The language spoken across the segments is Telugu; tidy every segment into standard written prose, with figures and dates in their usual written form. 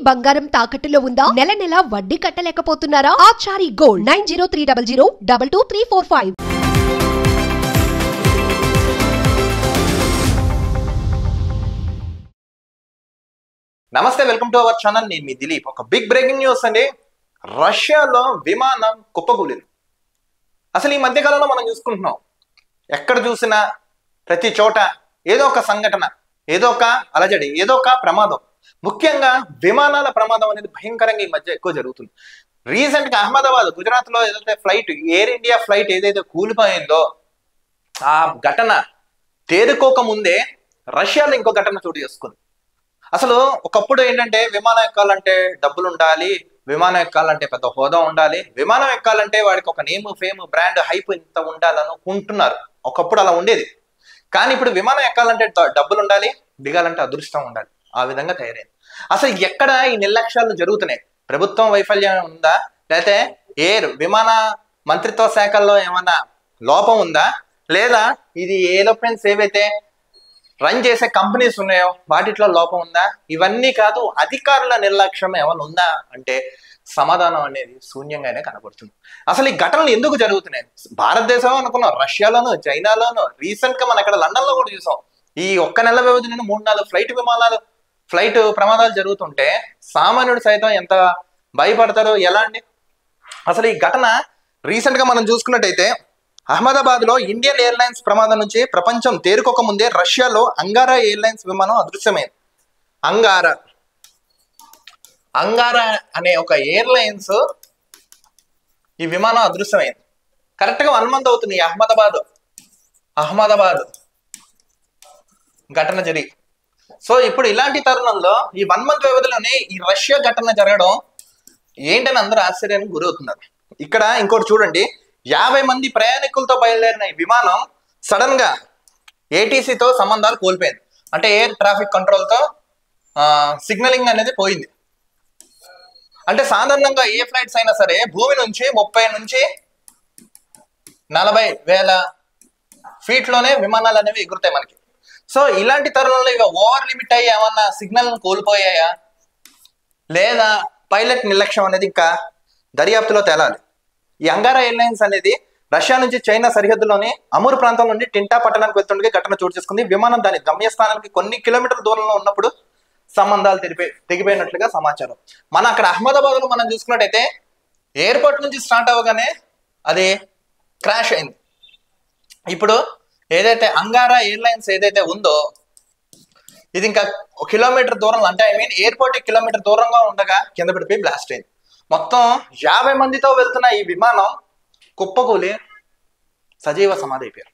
బంగారం తాకట్టులో ఉందా? నెల నెల వడ్డీ కట్టలేకపోతున్నారా? ఆచారి గోల్డ్ 9030022345. నమస్తే, వెల్కమ్ టు అవర్ ఛానల్. నేను మీ దిలీప్. ఒక బిగ్ బ్రేకింగ్ న్యూస్ అండి. రష్యాలో విమానం కుప్పకూలింది. అసలు ఈ మధ్యకాలంలో మనం చూసుకుంటున్నాం, ఎక్కడ చూసినా ప్రతి చోట ఏదో ఒక సంఘటన, ఏదో ఒక అలజడి, ఏదో ఒక ప్రమాదం. ముఖ్యంగా విమానాల ప్రమాదం అనేది భయంకరంగా ఈ మధ్య ఎక్కువ జరుగుతుంది. రీసెంట్ గా అహ్మదాబాద్, గుజరాత్ లో ఏదైతే ఫ్లైట్, ఎయిర్ ఇండియా ఫ్లైట్ ఏదైతే కూలిపోయిందో ఆ ఘటన తేరుకోక ముందే రష్యాలో ఇంకో ఘటన చోటు చేసుకుంది. అసలు ఒకప్పుడు ఏంటంటే విమానం ఎక్కాలంటే డబ్బులు ఉండాలి, విమానం ఎక్కాలంటే పెద్ద హోదా ఉండాలి, విమానం ఎక్కాలంటే వాడికి ఒక నేమ్, ఫేమ్, బ్రాండ్, హైప్ ఇంత ఉండాలనుకుంటున్నారు. ఒకప్పుడు అలా ఉండేది. కానీ ఇప్పుడు విమానం ఎక్కాలంటే డబ్బులు ఉండాలి, దిగాలంటే అదృష్టం ఉండాలి. ఆ విధంగా తయారైంది. అసలు ఎక్కడ ఈ నిర్లక్ష్యాలు జరుగుతున్నాయి? ప్రభుత్వం వైఫల్యం ఉందా, లేకపోతే విమాన మంత్రిత్వ శాఖల్లో ఏమన్నా లోపం ఉందా, లేదా ఇది ఏరోప్లేన్స్ ఏవైతే రన్ చేసే కంపెనీస్ ఉన్నాయో వాటిలో లోపం ఉందా? ఇవన్నీ కాదు, అధికారుల నిర్లక్ష్యం ఏమైనా ఉందా అంటే సమాధానం అనేది శూన్యంగానే కనబడుతుంది. అసలు ఈ ఘటనలు ఎందుకు జరుగుతున్నాయి? భారతదేశం అనుకున్నాం, రష్యాలోను, చైనాలోను, రీసెంట్ గా మనం ఇక్కడ లండన్ లో కూడా చూసాం. ఈ ఒక్క నెల వ్యవధిలో 3-4 ఫ్లైట్ ప్రమాదాలు జరుగుతుంటే సామాన్యుడు సైతం ఎంత భయపడతారో ఎలా అండి? అసలు ఈ ఘటన రీసెంట్ గా మనం చూసుకున్నట్టయితే అహ్మదాబాద్ లో ఇండియన్ ఎయిర్లైన్స్ ప్రమాదం నుంచి ప్రపంచం తేరుకోక ముందే రష్యాలో అంగారా ఎయిర్లైన్స్ విమానం అదృశ్యమైంది. అంగారా అనే ఒక ఎయిర్లైన్స్ ఈ విమానం అదృశ్యమైంది. కరెక్ట్ గా 1 month అవుతుంది అహ్మదాబాద్ ఘటన జరిగి. సో ఇప్పుడు ఇలాంటి తరుణంలో ఈ 1 month వ్యవధిలోనే ఈ రష్యా ఘటన జరగడం ఏంటని అందరూ ఆశ్చర్యానికి గురవుతున్నారు. ఇక్కడ ఇంకోటి చూడండి, 50 మంది ప్రయాణికులతో బయలుదేరిన ఈ విమానం సడన్ గా ఏటీసీతో సంబంధాలు కోల్పోయింది. అంటే ఎయిర్ ట్రాఫిక్ కంట్రోల్ తో సిగ్నలింగ్ అనేది పోయింది. అంటే సాధారణంగా ఏ ఫ్లైట్స్ అయినా సరే భూమి నుంచి 30 నుంచి 40 వేల ఫీట్లోనే విమానాలు అనేవి ఎగురుతాయి మనకి. సో ఇలాంటి తరుణంలో ఇక ఓవర్ లిమిట్ అయ్యి ఏమన్నా సిగ్నల్ కోల్పోయాయా, లేదా పైలట్ నిర్లక్ష్యం అనేది ఇంకా దర్యాప్తులో తేలాలి. ఈ అంగారా ఎయిర్లైన్స్ అనేది రష్యా నుంచి చైనా సరిహద్దులోని అమూర్ ప్రాంతం నుండి టింటా పట్టణానికి వెళ్తుండగా ఘటన చోటు చేసుకుంది. విమానం దాని గమ్యస్థానానికి కొన్ని కిలోమీటర్ల దూరంలో ఉన్నప్పుడు సంబంధాలు తెగిపోయినట్లుగా సమాచారం. మన అక్కడ అహ్మదాబాద్ లో మనం చూసుకున్నట్టయితే ఎయిర్పోర్ట్ నుంచి స్టార్ట్ అవ్వగానే అది క్రాష్ అయింది. ఇప్పుడు ఏదైతే అంగారా ఎయిర్లైన్స్ ఏదైతే ఉందో ఇది ఇంకా 1 కిలోమీటర్ దూరంలో, అంటే ఎయిర్పోర్ట్ కిలోమీటర్ దూరంగా ఉండగా కింద పడిపోయి బ్లాస్ట్ అయింది. మొత్తం 50 మందితో వెళ్తున్న ఈ విమానం కుప్పకూలి సజీవ సమాధి అయిపోయారు.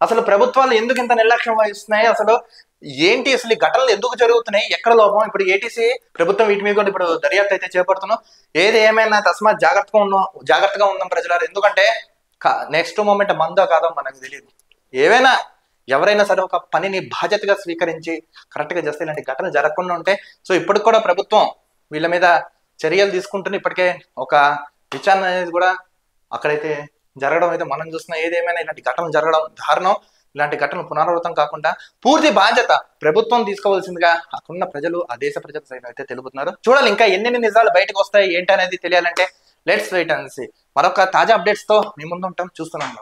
అసలు ప్రభుత్వాలు ఎందుకు ఇంత నిర్లక్ష్యం వహిస్తున్నాయి? అసలు ఏంటి? అసలు ఈ ఘటనలు ఎందుకు జరుగుతున్నాయి? ఎక్కడ లోపం? ఇప్పుడు ఏటీసీ ప్రభుత్వం వీటి మీద కూడా ఇప్పుడు దర్యాప్తు అయితే చేపడుతున్నాం. ఏది ఏమైనా తస్మాత్ జాగ్రత్తగా ఉందాం ప్రజలారు. ఎందుకంటే నెక్స్ట్ మూమెంట్ మందో కాదో మనకు తెలియదు. ఏవైనా ఎవరైనా సరే ఒక పనిని బాధ్యతగా స్వీకరించి కరెక్ట్ గా చేస్తే ఇలాంటి ఘటనలు జరగకుండా ఉంటే, సో ఇప్పటికి కూడా ప్రభుత్వం వీళ్ళ మీద చర్యలు తీసుకుంటుంది. ఇప్పటికే ఒక విచారణ అనేది కూడా అక్కడైతే జరగడం అయితే మనం చూస్తున్నాం. ఏదేమైనా ఇలాంటి ఘటనలు జరగడం దారుణం. ఇలాంటి ఘటనలు పునరావృతం కాకుండా పూర్తి బాధ్యత ప్రభుత్వం తీసుకోవాల్సిందిగా అక్కడున్న ప్రజలు, ఆ దేశ ప్రజలు సైతం అయితే తెలుపుతున్నారు. చూడాలి ఇంకా ఎన్ని నిజాలు బయటకు వస్తాయి ఏంటి అనేది తెలియాలంటే లెట్స్ వెయిట్ అండ్ సీ. మరొక తాజా అప్డేట్స్ తో మీ ముందు ఉంటాం. చూస్తున్నాం.